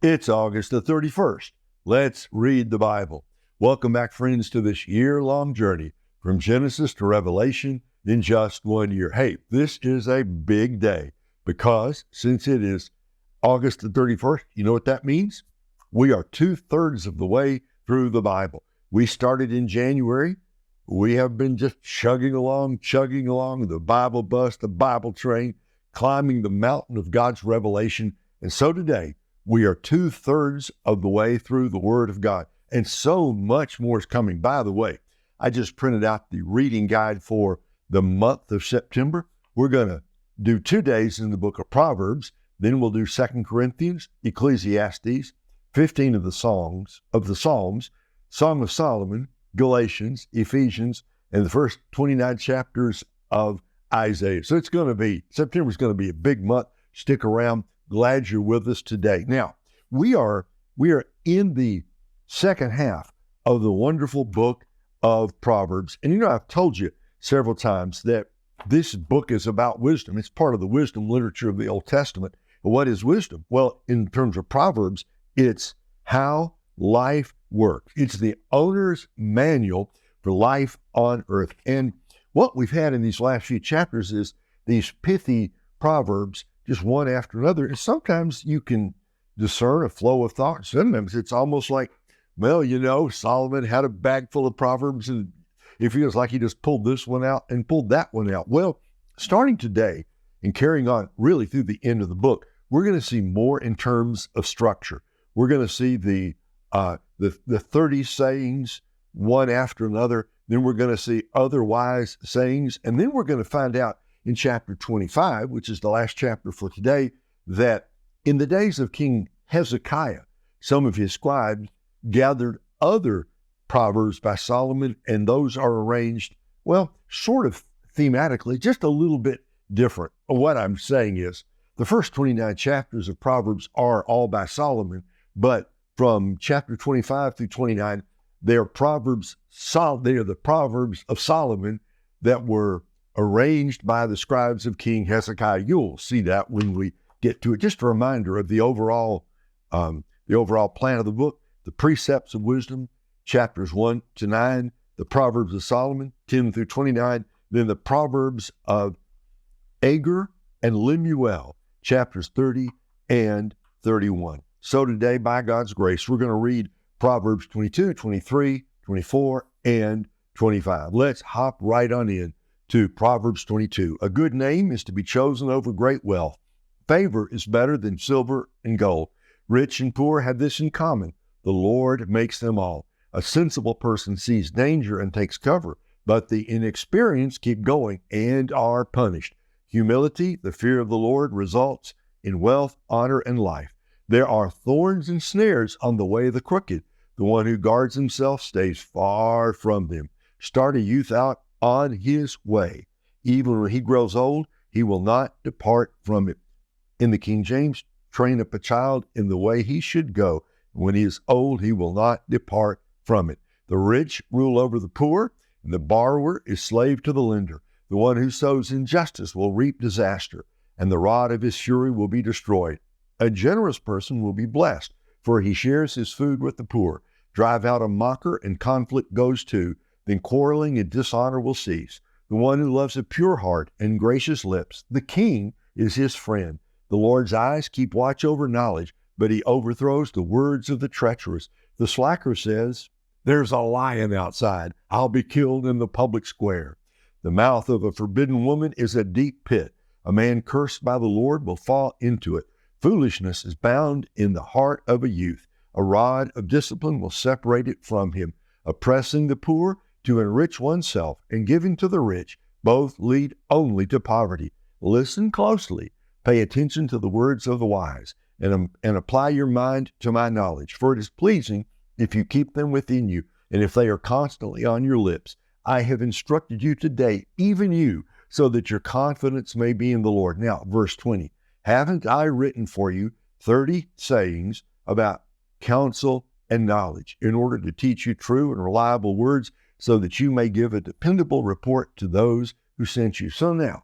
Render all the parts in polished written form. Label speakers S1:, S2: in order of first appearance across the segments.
S1: It's August the 31st. Let's read the Bible. Welcome back, friends, to this year-long journey from Genesis to Revelation in just 1 year. Hey, this is a big day because since it is August the 31st, you know what that means? We are 2/3 of the way through the Bible. We started in January. We have been just chugging along the Bible bus, the Bible train, climbing the mountain of God's revelation. And so today, we are 2/3 of the way through the Word of God, and so much more is coming. By the way, I just printed out the reading guide for the month of September. We're going to do 2 days in the book of Proverbs, then we'll do 2 Corinthians, Ecclesiastes, 15 of the Psalms, Song of Solomon, Galatians, Ephesians, and the first 29 chapters of Isaiah. So September's going to be a big month. Stick around. Glad you're with us today. Now, we are in the second half of the wonderful book of Proverbs. And you know, I've told you several times that this book is about wisdom. It's part of the wisdom literature of the Old Testament. But what is wisdom? Well, in terms of Proverbs, it's how life works. It's the owner's manual for life on earth. And what we've had in these last few chapters is these pithy proverbs, just one after another. And sometimes you can discern a flow of thought. Sometimes it's almost like, well, you know, Solomon had a bag full of proverbs and it feels like he just pulled this one out and pulled that one out. Well, starting today and carrying on really through the end of the book, we're going to see more in terms of structure. We're going to see the 30 sayings, one after another. Then we're going to see other wise sayings. And then we're going to find out in chapter 25, which is the last chapter for today, that in the days of King Hezekiah, some of his scribes gathered other proverbs by Solomon, and those are arranged, well, sort of thematically, just a little bit different. What I'm saying is the first 29 chapters of Proverbs are all by Solomon, but from chapter 25 through 29, they are the Proverbs of Solomon that were arranged by the scribes of King Hezekiah. You'll see that when we get to it. Just a reminder of the overall plan of the book: the precepts of wisdom, chapters 1 to 9, the Proverbs of Solomon, 10 through 29, then the Proverbs of Agur and Lemuel, chapters 30 and 31. So today, by God's grace, we're going to read Proverbs 22, 23, 24, and 25. Let's hop right on in to Proverbs 22. A good name is to be chosen over great wealth. Favor is better than silver and gold. Rich and poor have this in common: the Lord makes them all. A sensible person sees danger and takes cover, but the inexperienced keep going and are punished. Humility, the fear of the Lord, results in wealth, honor, and life. There are thorns and snares on the way of the crooked. The one who guards himself stays far from them. Start a youth out on his way. Even when he grows old, he will not depart from it. In the King James, train up a child in the way he should go. When he is old, he will not depart from it. The rich rule over the poor, and the borrower is slave to the lender. The one who sows injustice will reap disaster, and the rod of his fury will be destroyed. A generous person will be blessed, for he shares his food with the poor. Drive out a mocker, and conflict goes too. Then quarreling and dishonor will cease. The one who loves a pure heart and gracious lips, the king is his friend. The Lord's eyes keep watch over knowledge, but he overthrows the words of the treacherous. The slacker says, "There's a lion outside. I'll be killed in the public square." The mouth of a forbidden woman is a deep pit. A man cursed by the Lord will fall into it. Foolishness is bound in the heart of a youth. A rod of discipline will separate it from him. Oppressing the poor to enrich oneself and giving to the rich both lead only to poverty. Listen closely. Pay attention to the words of the wise, and apply your mind to my knowledge. For it is pleasing if you keep them within you, and if they are constantly on your lips. I have instructed you today, even you, so that your confidence may be in the Lord. Now, verse 20. Haven't I written for you 30 sayings about counsel and knowledge, in order to teach you true and reliable words, so that you may give a dependable report to those who sent you? So now,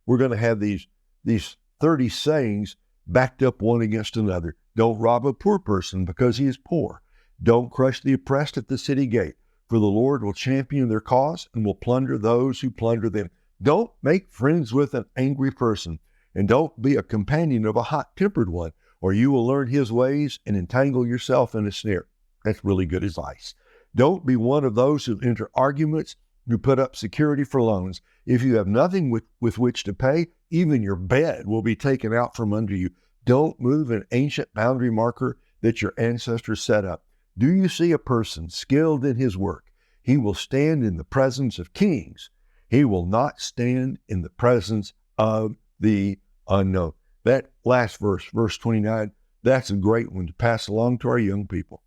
S1: we're going to have these 30 sayings backed up one against another. Don't rob a poor person because he is poor. Don't crush the oppressed at the city gate, for the Lord will champion their cause and will plunder those who plunder them. Don't make friends with an angry person, and don't be a companion of a hot-tempered one, or you will learn his ways and entangle yourself in a snare. That's really good advice. Don't be one of those who enter arguments, who put up security for loans. If you have nothing with which to pay, even your bed will be taken out from under you. Don't move an ancient boundary marker that your ancestors set up. Do you see a person skilled in his work? He will stand in the presence of kings. He will not stand in the presence of the unknown. That last verse, verse 29, that's a great one to pass along to our young people.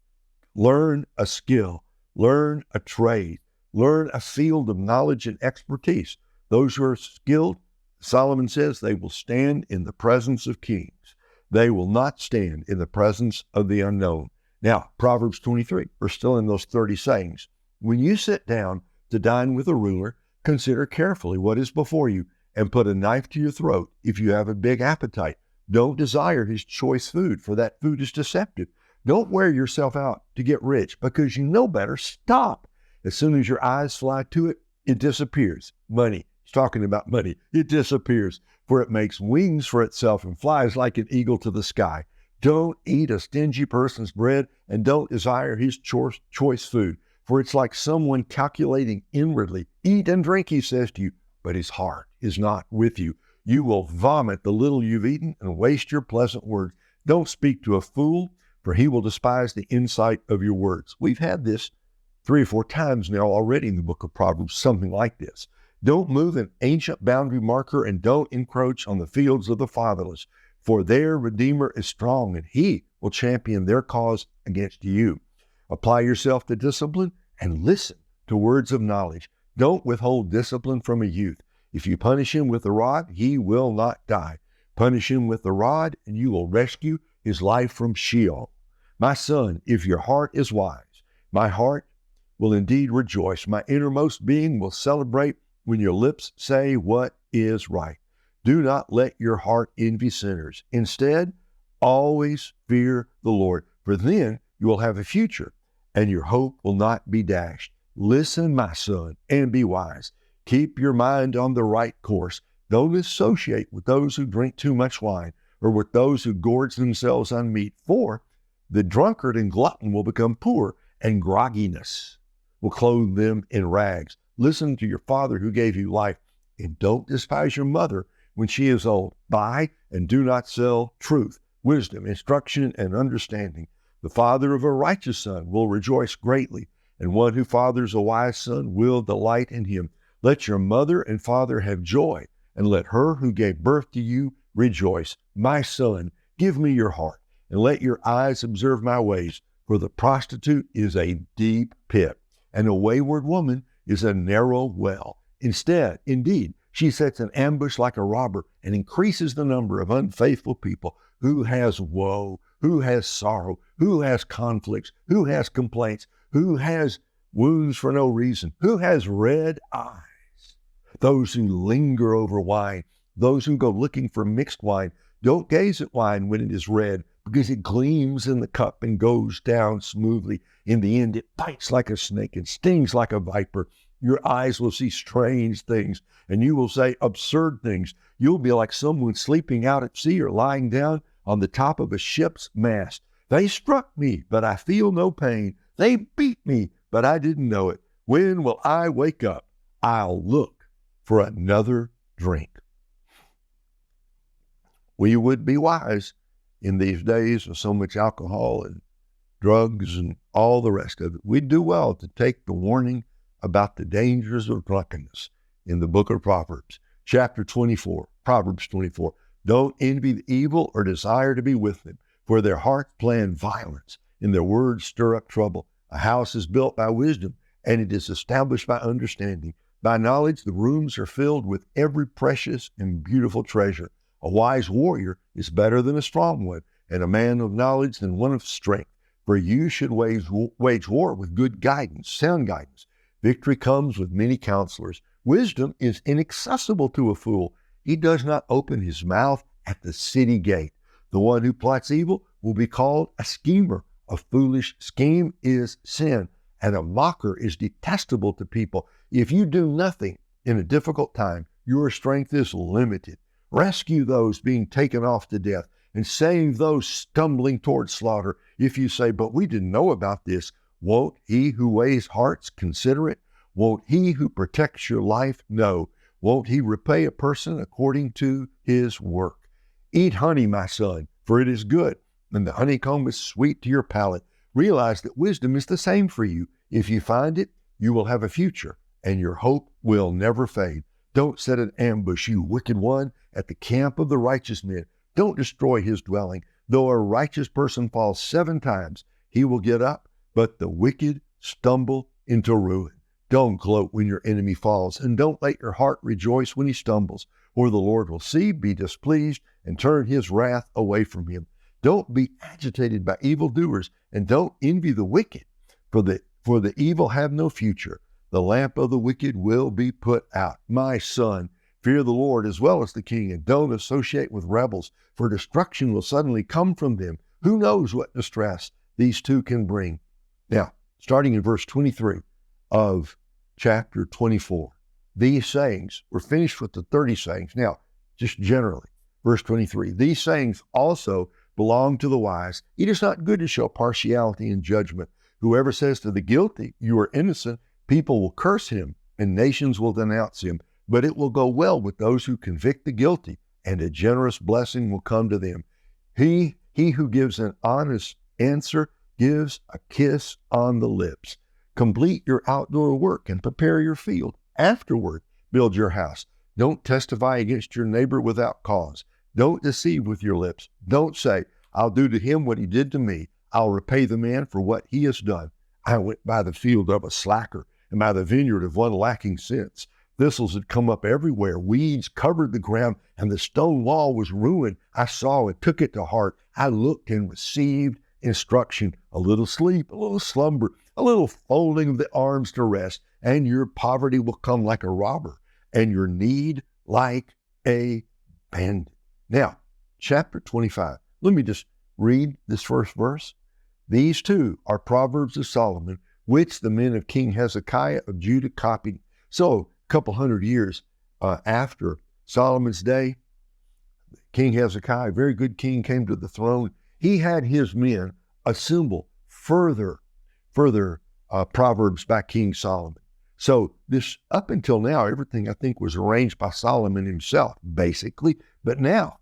S1: Learn a skill, learn a trade, learn a field of knowledge and expertise. Those who are skilled, Solomon says, they will stand in the presence of kings. They will not stand in the presence of the unknown. Now, Proverbs 23, we're still in those 30 sayings. When you sit down to dine with a ruler, consider carefully what is before you and put a knife to your throat if you have a big appetite. Don't desire his choice food, for that food is deceptive. Don't wear yourself out to get rich because you know better. Stop. As soon as your eyes fly to it, it disappears. Money. He's talking about money. It disappears, for it makes wings for itself and flies like an eagle to the sky. Don't eat a stingy person's bread and don't desire his choice food, for it's like someone calculating inwardly. Eat and drink, he says to you, but his heart is not with you. You will vomit the little you've eaten and waste your pleasant words. Don't speak to a fool, for he will despise the insight of your words. We've had this 3 or 4 times now already in the book of Proverbs, something like this. Don't move an ancient boundary marker and don't encroach on the fields of the fatherless, for their Redeemer is strong and he will champion their cause against you. Apply yourself to discipline and listen to words of knowledge. Don't withhold discipline from a youth. If you punish him with the rod, he will not die. Punish him with the rod and you will rescue his life from Sheol. My son, if your heart is wise, my heart will indeed rejoice. My innermost being will celebrate when your lips say what is right. Do not let your heart envy sinners. Instead, always fear the Lord, for then you will have a future and your hope will not be dashed. Listen, my son, and be wise. Keep your mind on the right course. Don't associate with those who drink too much wine or with those who gorge themselves on meat, for the drunkard and glutton will become poor, and grogginess will clothe them in rags. Listen to your father who gave you life, and don't despise your mother when she is old. Buy and do not sell truth, wisdom, instruction, and understanding. The father of a righteous son will rejoice greatly, and one who fathers a wise son will delight in him. Let your mother and father have joy, and let her who gave birth to you rejoice. My son, give me your heart, and let your eyes observe my ways, for the prostitute is a deep pit, and a wayward woman is a narrow well. Indeed, she sets an ambush like a robber and increases the number of unfaithful people. Who has woe? Who has sorrow? Who has conflicts? Who has complaints? Who has wounds for no reason? Who has red eyes? Those who linger over wine, those who go looking for mixed wine. Don't gaze at wine when it is red, because it gleams in the cup and goes down smoothly. In the end, it bites like a snake and stings like a viper. Your eyes will see strange things, and you will say absurd things. You'll be like someone sleeping out at sea or lying down on the top of a ship's mast. They struck me, but I feel no pain. They beat me, but I didn't know it. When will I wake up? I'll look for another drink. We would be wise in these days of so much alcohol and drugs and all the rest of it. We'd do well to take the warning about the dangers of drunkenness in the book of Proverbs, chapter 24, Proverbs 24. Don't envy the evil or desire to be with them, for their hearts plan violence, and their words stir up trouble. A house is built by wisdom, and it is established by understanding. By knowledge, the rooms are filled with every precious and beautiful treasure. A wise warrior is better than a strong one, and a man of knowledge than one of strength. For you should wage war with good guidance, sound guidance. Victory comes with many counselors. Wisdom is inaccessible to a fool. He does not open his mouth at the city gate. The one who plots evil will be called a schemer. A foolish scheme is sin, and a mocker is detestable to people. If you do nothing in a difficult time, your strength is limited. Rescue those being taken off to death and save those stumbling toward slaughter. If you say, but we didn't know about this, won't he who weighs hearts consider it? Won't he who protects your life know? Won't he repay a person according to his work? Eat honey, my son, for it is good, and the honeycomb is sweet to your palate. Realize that wisdom is the same for you. If you find it, you will have a future, and your hope will never fade. Don't set an ambush, you wicked one, at the camp of the righteous men. Don't destroy his dwelling. Though a righteous person falls 7 times, he will get up, but the wicked stumble into ruin. Don't gloat when your enemy falls, and don't let your heart rejoice when he stumbles, or the Lord will see, be displeased, and turn his wrath away from him. Don't be agitated by evildoers, and don't envy the wicked, for the evil have no future. The lamp of the wicked will be put out. My son, fear the Lord as well as the king, and don't associate with rebels, for destruction will suddenly come from them. Who knows what distress these two can bring? Now, starting in verse 23 of chapter 24, these sayings, we're finished with the 30 sayings. Now, just generally, verse 23, these sayings also belong to the wise. It is not good to show partiality in judgment. Whoever says to the guilty, you are innocent, people will curse him, and nations will denounce him. But it will go well with those who convict the guilty, and a generous blessing will come to them. He who gives an honest answer gives a kiss on the lips. Complete your outdoor work and prepare your field. Afterward, build your house. Don't testify against your neighbor without cause. Don't deceive with your lips. Don't say, I'll do to him what he did to me. I'll repay the man for what he has done. I went by the field of a slacker and by the vineyard of one lacking sense. Thistles had come up everywhere. Weeds covered the ground, and the stone wall was ruined. I saw and took it to heart. I looked and received instruction. A little sleep, a little slumber, a little folding of the arms to rest, and your poverty will come like a robber, and your need like a bandit. Now, chapter 25. Let me just read this first verse. These two are Proverbs of Solomon, which the men of King Hezekiah of Judah copied. So, a couple hundred years after Solomon's day, King Hezekiah, a very good king, came to the throne. He had his men assemble further Proverbs by King Solomon. So this, up until now, everything I think was arranged by Solomon himself, basically. But now,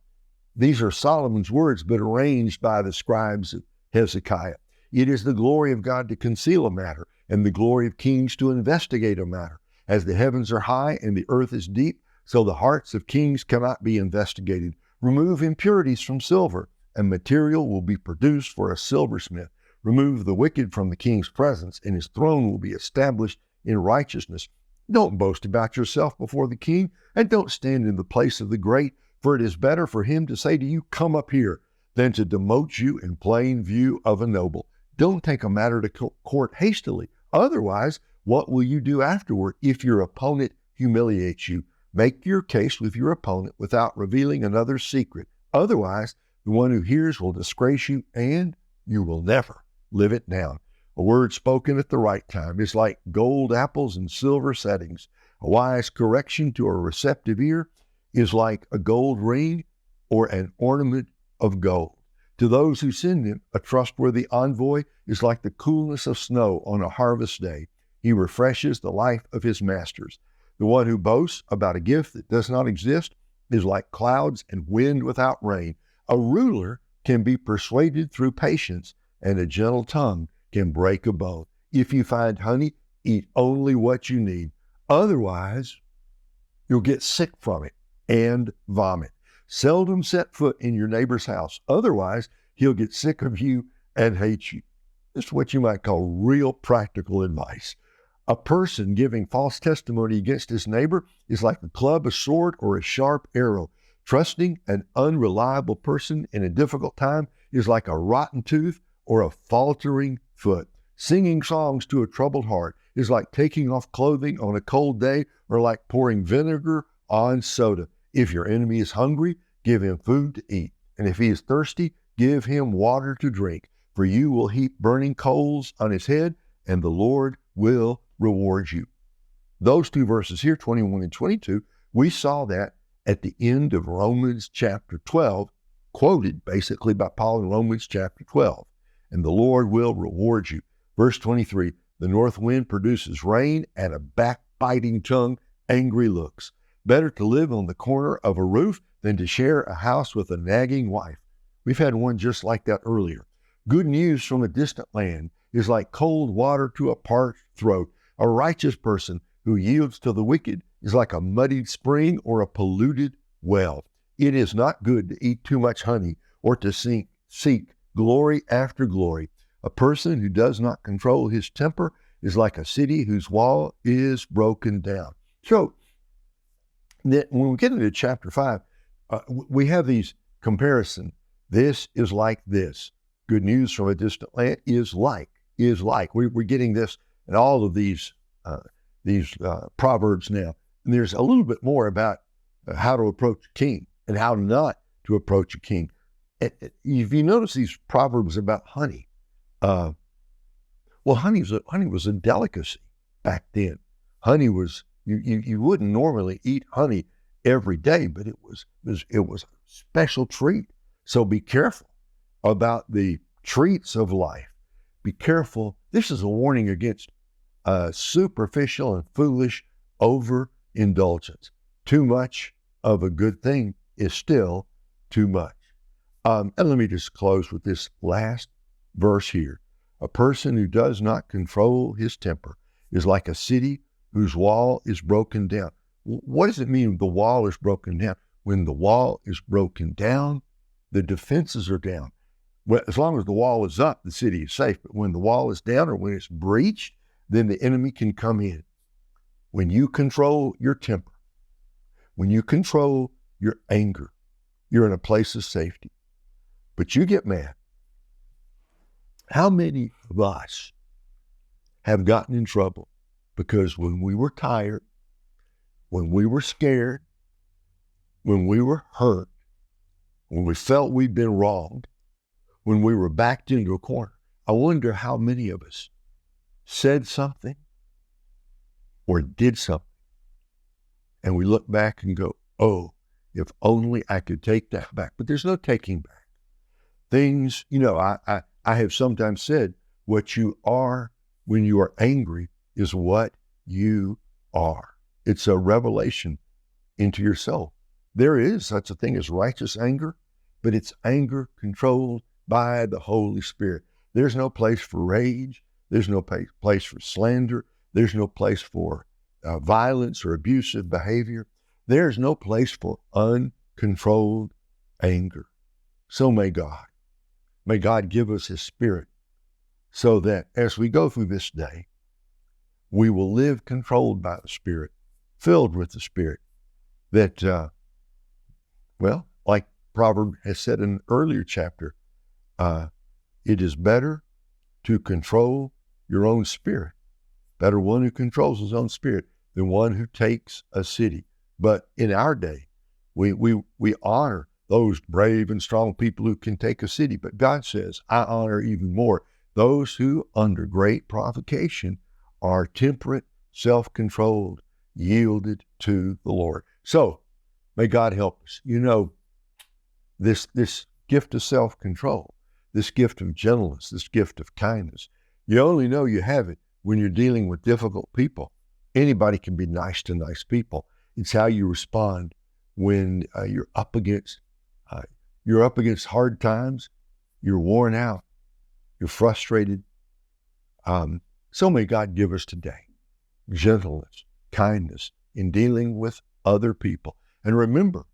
S1: these are Solomon's words, but arranged by the scribes of Hezekiah. It is the glory of God to conceal a matter, and the glory of kings to investigate a matter. As the heavens are high and the earth is deep, so the hearts of kings cannot be investigated. Remove impurities from silver, and material will be produced for a silversmith. Remove the wicked from the king's presence, and his throne will be established in righteousness. Don't boast about yourself before the king, and don't stand in the place of the great, for it is better for him to say to you, come up here, than to demote you in plain view of a noble. Don't take a matter to court hastily. Otherwise, what will you do afterward if your opponent humiliates you? Make your case with your opponent without revealing another's secret. Otherwise, the one who hears will disgrace you, and you will never live it down. A word spoken at the right time is like gold apples and silver settings. A wise correction to a receptive ear is like a gold ring or an ornament of gold. To those who send him, a trustworthy envoy is like the coolness of snow on a harvest day. He refreshes the life of his masters. The one who boasts about a gift that does not exist is like clouds and wind without rain. A ruler can be persuaded through patience, and a gentle tongue can break a bone. If you find honey, eat only what you need. Otherwise, you'll get sick from it and vomit. Seldom set foot in your neighbor's house. Otherwise, he'll get sick of you and hate you. This is what you might call real practical advice. A person giving false testimony against his neighbor is like a club, a sword, or a sharp arrow. Trusting an unreliable person in a difficult time is like a rotten tooth or a faltering foot. Singing songs to a troubled heart is like taking off clothing on a cold day or like pouring vinegar on soda. If your enemy is hungry, give him food to eat. And if he is thirsty, give him water to drink. For you will heap burning coals on his head, and the Lord will reward you. Those two verses here, 21 and 22, we saw that at the end of Romans chapter 12, quoted basically by Paul in Romans chapter 12. And the Lord will reward you. Verse 23, the north wind produces rain, and a backbiting tongue angry looks. Better to live on the corner of a roof than to share a house with a nagging wife. We've had one just like that earlier. Good news from a distant land is like cold water to a parched throat. A righteous person who yields to the wicked is like a muddied spring or a polluted well. It is not good to eat too much honey or to seek glory after glory. A person who does not control his temper is like a city whose wall is broken down. So, when we get into chapter 5, we have these comparisons. This is like this. Good news from a distant land is like. We're getting this in all of these Proverbs now. And there's a little bit more about how to approach a king and how not to approach a king. If you notice these Proverbs about honey, honey was a delicacy back then. Honey was, you wouldn't normally eat honey every day, but it was a special treat. So be careful about the treats of life. Be careful. This is a warning against superficial and foolish overindulgence. Too much of a good thing is still too much. And let me just close with this last verse here. A person who does not control his temper is like a city whose wall is broken down. What does it mean the wall is broken down? When the wall is broken down, the defenses are down. Well, as long as the wall is up, the city is safe. But when the wall is down or when it's breached, then the enemy can come in. When you control your temper, when you control your anger, you're in a place of safety. But you get mad. How many of us have gotten in trouble because when we were tired, when we were scared, when we were hurt, when we felt we'd been wronged, when we were backed into a corner, I wonder how many of us said something or did something, and we look back and go, oh, if only I could take that back. But there's no taking back. Things, I have sometimes said, what you are when you are angry is what you are. It's a revelation into your soul. There is such a thing as righteous anger, but it's anger controlled by the Holy Spirit. There's no place for rage. There's no place for slander. There's no place for violence or abusive behavior. There's no place for uncontrolled anger. So may God give us His Spirit so that as we go through this day, we will live controlled by the Spirit, filled with the Spirit, that, like Proverbs has said in an earlier chapter, it is better to control your own spirit, better one who controls his own spirit than one who takes a city. But in our day, we honor those brave and strong people who can take a city. But God says, I honor even more those who, under great provocation, are temperate, self-controlled, yielded to the Lord. So, may God help us. This gift of self-control, this gift of gentleness, this gift of kindness, you only know you have it when you're dealing with difficult people. Anybody can be nice to nice people. It's how you respond when you're up against hard times, you're worn out, you're frustrated. So may God give us today gentleness, kindness in dealing with other people. And remember,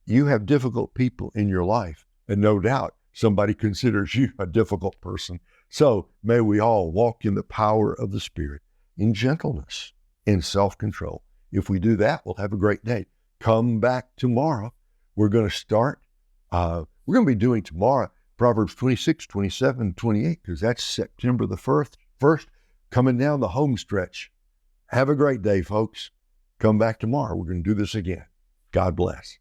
S1: you have difficult people in your life, and no doubt somebody considers you a difficult person. So may we all walk in the power of the Spirit, in gentleness, in self-control. If we do that, we'll have a great day. Come back tomorrow. We're going to start, we're going to be doing tomorrow Proverbs 26, 27, 28, because that's September the 1st, coming down the home stretch. Have a great day, folks. Come back tomorrow. We're going to do this again. God bless.